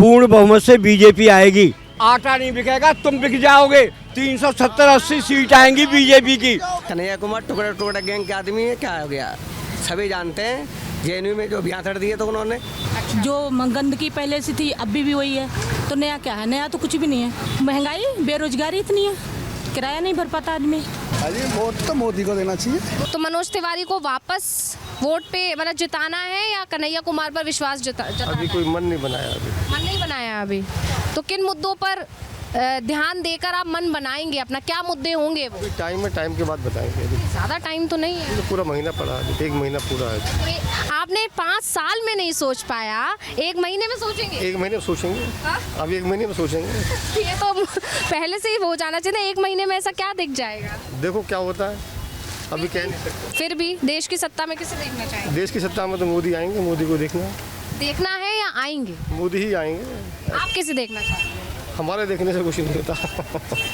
पूर्ण बहुमत से बीजेपी आएगी। आटा नहीं बिकेगा, तुम बिक जाओगे। 370-80 सीट आएंगी बीजेपी की। कन्हैया कुमार टुकड़ा टुकड़ा गैंग के आदमी है, क्या हो गया सभी जानते हैं। जेएनयू में जो भ्याथड़ दिए तो उन्होंने जो गंदगी पहले से थी अभी भी वही है, तो नया क्या है? नया तो कुछ भी नहीं है। महंगाई, बेरोजगारी इतनी है, किराया नहीं भर पाता आदमी। अरे वोट तो मोदी को देना चाहिए। तो मनोज तिवारी को वापस वोट पे मतलब जिताना है या कन्हैया कुमार पर विश्वास जताना अभी कोई मन नहीं बनाया मन नहीं बनाया अभी। तो किन मुद्दों पर ध्यान देकर आप मन बनाएंगे अपना? क्या मुद्दे होंगे वो? टाइम में टाइम के बाद बताएंगे। ज़्यादा टाइम तो नहीं है, पूरा महीना पड़ा है, 1 महीना पूरा है। आपने 5 साल में नहीं सोच पाया, 1 महीने में सोचेंगे? 1 महीने में सोचेंगे। हाँ? अब 1 महीने में सोचेंगे। ये तो पहले से ही हो जाना चाहिए। 1 महीने में ऐसा क्या दिख जाएगा? देखो क्या होता है, अभी कह नहीं सकते। फिर भी देश की सत्ता में किसे देखना चाहेंगे? देश की सत्ता में तो मोदी आएंगे, मोदी को देखना है या आएंगे? मोदी ही आएंगे। आप किसे देखना चाहते हैं? हमारे देखने से कुछ नहीं होता।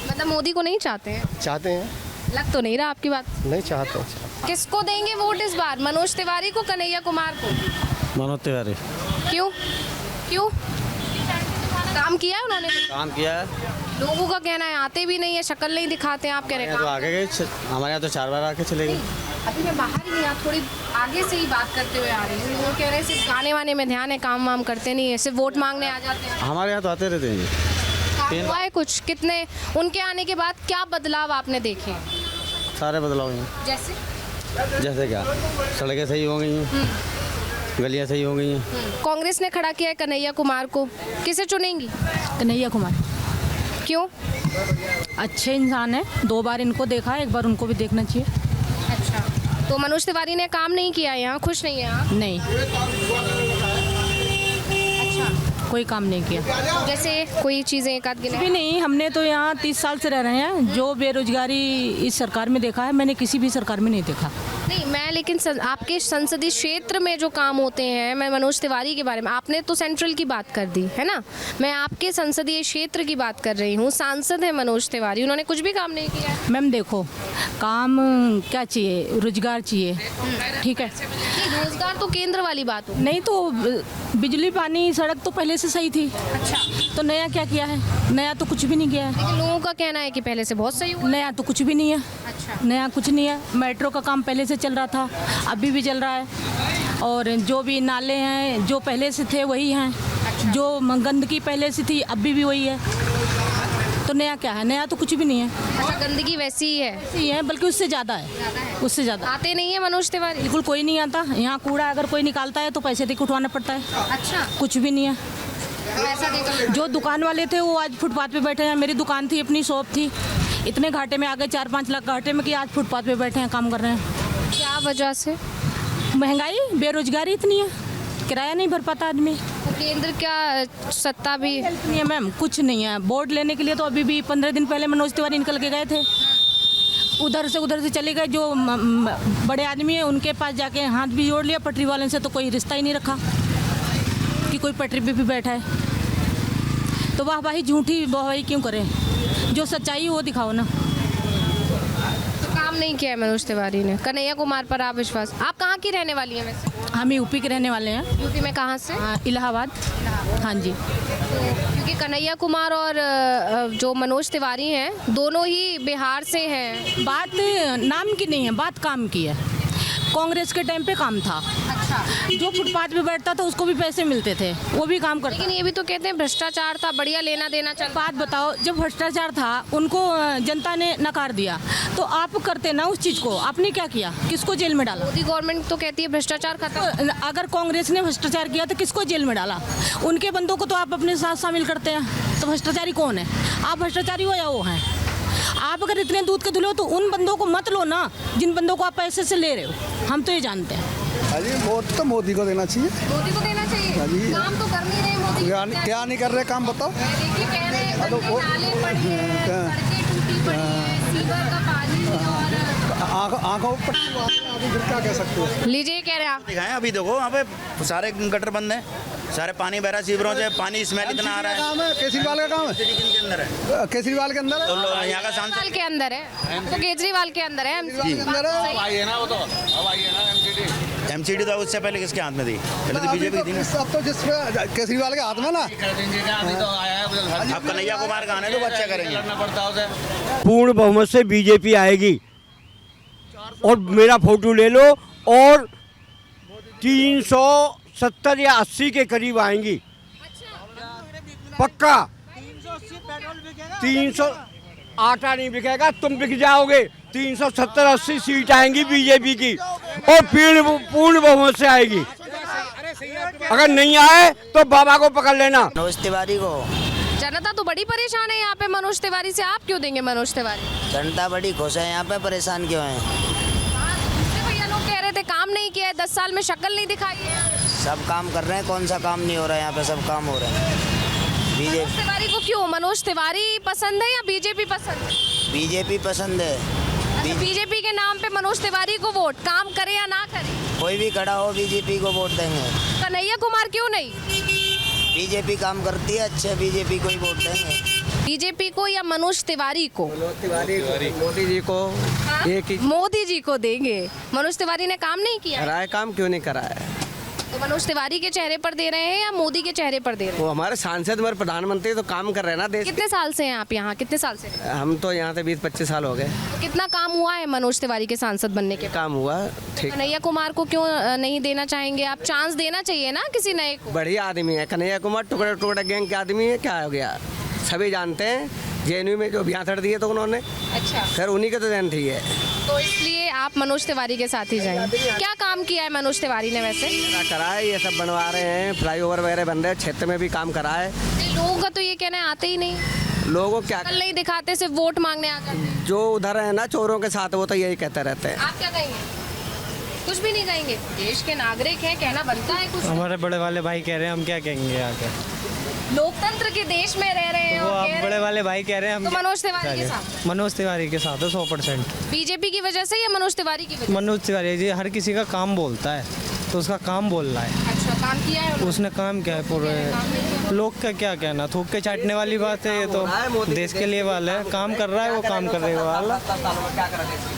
मतलब मोदी को नहीं चाहते हैं? चाहते हैं, लग तो नहीं रहा आपकी बात। नहीं चाहते हैं। किसको देंगे वोट इस बार? मनोज तिवारी को, कन्हैया कुमार को? मनोज तिवारी। क्यों क्यों? काम किया है उन्होंने? काम किया है। लोगों का कहना है आते भी नहीं है, शक्ल नहीं दिखाते हैं। आप कह रहे हैं तो काम। आगे गए, हमारे यहाँ तो 4 बार आके चले गए। अभी मैं बाहर ही नहीं, आप थोड़ी आगे से ही बात करते हुए आ रही हूँ। वो कह रहे हैं सिर्फ गाने वाने में ध्यान है, काम वाम करते नहीं है, सिर्फ वोट मांगने आ जाते हैं। हमारे यहाँ तो आते रहते हैं। काम हुआ है कुछ? कितने उनके आने के बाद क्या बदलाव आपने देखे? सारे बदलाव हैं। जैसे क्या, सड़कें सही हो गई हैं, गलियाँ सही हो गई हैं। कांग्रेस ने खड़ा किया है कन्हैया कुमार को, किसे चुनेंगी? कन्हैया कुमार क्यों? अच्छे इंसान है, 2 बार इनको देखा है, 1 बार उनको भी देखना चाहिए। अच्छा, तो मनोज तिवारी ने काम नहीं किया यहाँ, खुश नहीं है आप? नहीं, कोई काम नहीं किया। जैसे कोई चीज़ें एक आध भी गिने? नहीं, हमने तो यहाँ 30 साल से रह रहे हैं। जो बेरोजगारी इस सरकार में देखा है, मैंने किसी भी सरकार में नहीं देखा। नहीं, मैं लेकिन आपके संसदीय क्षेत्र में जो काम होते हैं, मैं मनोज तिवारी के बारे में, आपने तो सेंट्रल की बात कर दी है ना, मैं आपके संसदीय क्षेत्र की बात कर रही हूँ। सांसद है मनोज तिवारी, उन्होंने कुछ भी काम नहीं किया है। मैम देखो, काम क्या चाहिए? रोजगार चाहिए, ठीक है। नहीं, रोजगार तो केंद्र वाली बात हो। नहीं तो बिजली पानी सड़क तो पहले से सही थी। अच्छा, तो नया क्या किया है? नया तो कुछ भी नहीं किया है। लेकिन लोगों का कहना है कि पहले से बहुत सही हुआ। नया तो कुछ भी नहीं है। अच्छा, नया कुछ नहीं है। मेट्रो का काम पहले से चल रहा था, अभी भी चल रहा है। और जो भी नाले हैं जो पहले से थे वही हैं। जो गंदगी पहले से थी अभी भी वही है। तो नया क्या है? नया तो कुछ भी नहीं है। अच्छा, गंदगी वैसी ही है? ऐसी है, बल्कि उससे ज़्यादा है, उससे ज़्यादा। आते नहीं है मनोज तिवारी? बिल्कुल कोई नहीं आता यहाँ। कूड़ा अगर कोई निकालता है तो पैसे दे के उठवाना पड़ता है। अच्छा, कुछ भी नहीं है। ऐसा देखो। जो दुकान वाले थे वो आज फुटपाथ पे बैठे हैं। मेरी दुकान थी, अपनी शॉप थी, इतने घाटे में आ गए, 4-5 लाख घाटे में, कि आज फुटपाथ पे बैठे हैं, काम कर रहे हैं। क्या वजह से? महंगाई, बेरोजगारी इतनी है, किराया नहीं भर पाता आदमी। तो केंद्र क्या सत्ता भी? नहीं है मैम, कुछ नहीं है। वोट लेने के लिए तो अभी भी 15 दिन पहले मनोज तिवारी निकल के गए थे। उधर से चले गए। जो बड़े आदमी है उनके पास जाके हाथ भी जोड़ लिया। पटरी वाले से तो कोई रिश्ता ही नहीं रखा कि कोई पटरी पे भी बैठा है। तो वाहवाही झूठी वाहवाही क्यों करें? जो सच्चाई वो दिखाओ ना। तो काम नहीं किया है मनोज तिवारी ने। कन्हैया कुमार पर आप विश्वास? आप कहाँ की रहने वाली हैं वैसे? हम यूपी के रहने वाले हैं। यूपी में कहाँ से? इलाहाबाद। हाँ जी। तो क्योंकि कन्हैया कुमार और जो मनोज तिवारी हैं दोनों ही बिहार से हैं। बात नाम की नहीं है, बात काम की है। कांग्रेस के टाइम पे काम था। अच्छा, जो फुटपाथ पे बैठता था उसको भी पैसे मिलते थे, वो भी काम करता। लेकिन ये भी तो कहते हैं भ्रष्टाचार था, बढ़िया लेना देना चल। बात बताओ, जब भ्रष्टाचार था उनको जनता ने नकार दिया, तो आप करते ना उस चीज़ को। आपने क्या किया? किसको जेल में डाला? मोदी गवर्नमेंट तो कहती है भ्रष्टाचार खत्म। तो अगर कांग्रेस ने भ्रष्टाचार किया तो किसको जेल में डाला? उनके बंदों को तो आप अपने साथ शामिल करते हैं। तो भ्रष्टाचारी कौन है? आप भ्रष्टाचारी हो या वो हैं? आप अगर इतने दूध के धुले हो तो उन बंदों को मत लो ना, जिन बंदों को आप पैसे से ले रहे हो। हम तो ये जानते हैं। अरे वोट तो मोदी को देना चाहिए। मोदी को देना चाहिए। हाँ जी। काम तो कर नहीं रहे मोदी। क्या नहीं कर रहे काम, बताओ। देखिए, कह रहे हैं नाले पड़ी है, सड़कें टूटी पड़ी है, सीवर का पानी और आंखों पर फिर क्या कह सकते हो? लीजिए, कह रहे हैं आप। दिखाएं, अभी देखो वहाँ पे सारे गटर बंद हैं, सारे पानी बह रहा है सीवरों से, पानी स्मेल इतना आ रहा है। काम है केजरीवाल का काम है। के अंदर है, केजरीवाल के अंदर है। तो यहाँ का केजरीवाल सांसद के अंदर है, तो केजरीवाल के अंदर है। केजरीवाल के अंदर है। एमसीडी तो उससे पहले किसके हाथ में थी? पहले तो बीजेपी की थी ना। अब तो जिसपे केजरीवाल के हाथ में ना। अब कन्हैया कुमार का आने दो, बच्चे करेंगे। पूर्ण बहुमत से बीजेपी आएगी और मेरा फोटो ले लो और 370 या 80 के करीब आएंगी पक्का। 300 आटा नहीं बिकेगा, तुम बिक जाओगे। 370-80 सीट आएंगी बीजेपी की और पूर्ण बहुमत से आएगी। अगर नहीं आए तो बाबा को पकड़ लेना। मनोज तिवारी को। जनता तो बड़ी परेशान है यहाँ पे मनोज तिवारी से, आप क्यों देंगे मनोज तिवारी? जनता बड़ी खुश है यहाँ पे, परेशान क्यों है? दूसरे भैया लोग कह रहे थे काम नहीं किया है, 10 साल में शक्ल नहीं दिखाई है। सब काम कर रहे हैं, कौन सा काम नहीं हो रहा है यहाँ पे? सब काम हो रहे हैं। मनोज बीजेपी तिवारी को क्यों? मनोज तिवारी पसंद है या बीजेपी पसंद है? बीजेपी पसंद है। बीजेपी के नाम पे मनोज तिवारी को वोट, काम करे या ना करे? कोई भी खड़ा हो बीजेपी को वोट देंगे। कन्हैया कुमार क्यों नहीं? बीजेपी काम करती है, अच्छे बीजेपी को ही वोट देंगे। बीजेपी को या मनोज तिवारी को? मोदी जी को एक ही मोदी जी को देंगे। मनोज तिवारी ने काम नहीं किया, करा है, काम क्यों नहीं करा है? तो मनोज तिवारी के चेहरे पर दे रहे हैं या मोदी के चेहरे पर दे रहे वो हमारे सांसद, हमारे प्रधानमंत्री तो काम कर रहे हैं ना देश हैं? कितने साल से हैं आप यहाँ, कितने साल से? हम तो यहाँ से 20-25 साल हो गए। तो कितना काम हुआ है मनोज तिवारी के सांसद बनने के बाद? काम हुआ ठीक। कन्हैया कुमार को क्यों नहीं देना चाहेंगे आप? चांस देना चाहिए ना किसी नए को। बढ़िया आदमी है कन्हैया कुमार, टुकड़े टुकड़े गैंग के आदमी है। क्या हो गया, सभी जानते हैं। जेएनयू में जो भ्याथड़ दिए तो उन्होंने, अच्छा, फिर उन्हीं के तो देन थी है। तो इसलिए आप मनोज तिवारी के साथ ही जाएंगे। क्या काम किया है मनोज तिवारी ने वैसे? क्या करा है, ये सब बनवा रहे हैं, फ्लाईओवर वगैरह बन रहे हैं, क्षेत्र में भी काम करा है। नहीं, लोगों का तो ये कहना है आते ही नहीं, लोगों को क्या, कल नहीं दिखाते, सिर्फ वोट मांगने आ जाते हैं। जो उधर है ना चोरों के साथ, वो तो यही कहते रहते हैं। आप क्या कहेंगे? कुछ भी नहीं कहेंगे? देश के नागरिक हैं, कहना बनता है कुछ। हमारे बड़े वाले भाई कह रहे हैं, हम क्या कहेंगे आके? लोकतंत्र के देश में रह रहे हैं वो और आप कह रहे बड़े हैं। वाले भाई कह रहे हैं, हम तो क्या- मनोज तिवारी के क्या साथ? कहें? मनोज तिवारी के साथ है 100%। बीजेपी की वजह से या मनोज तिवारी की वजह से? मनोज तिवारी जी हर किसी का काम बोलता है, तो उसका काम बोल रहा है। अच्छा, काम किया है उन्होंने? उसने काम क्या है पूरे लोग का क्या कहना, थूक के चाटने वाली बात है। ये तो देश के लिए वाला है, काम कर रहा है, वो काम कर रहे वाला।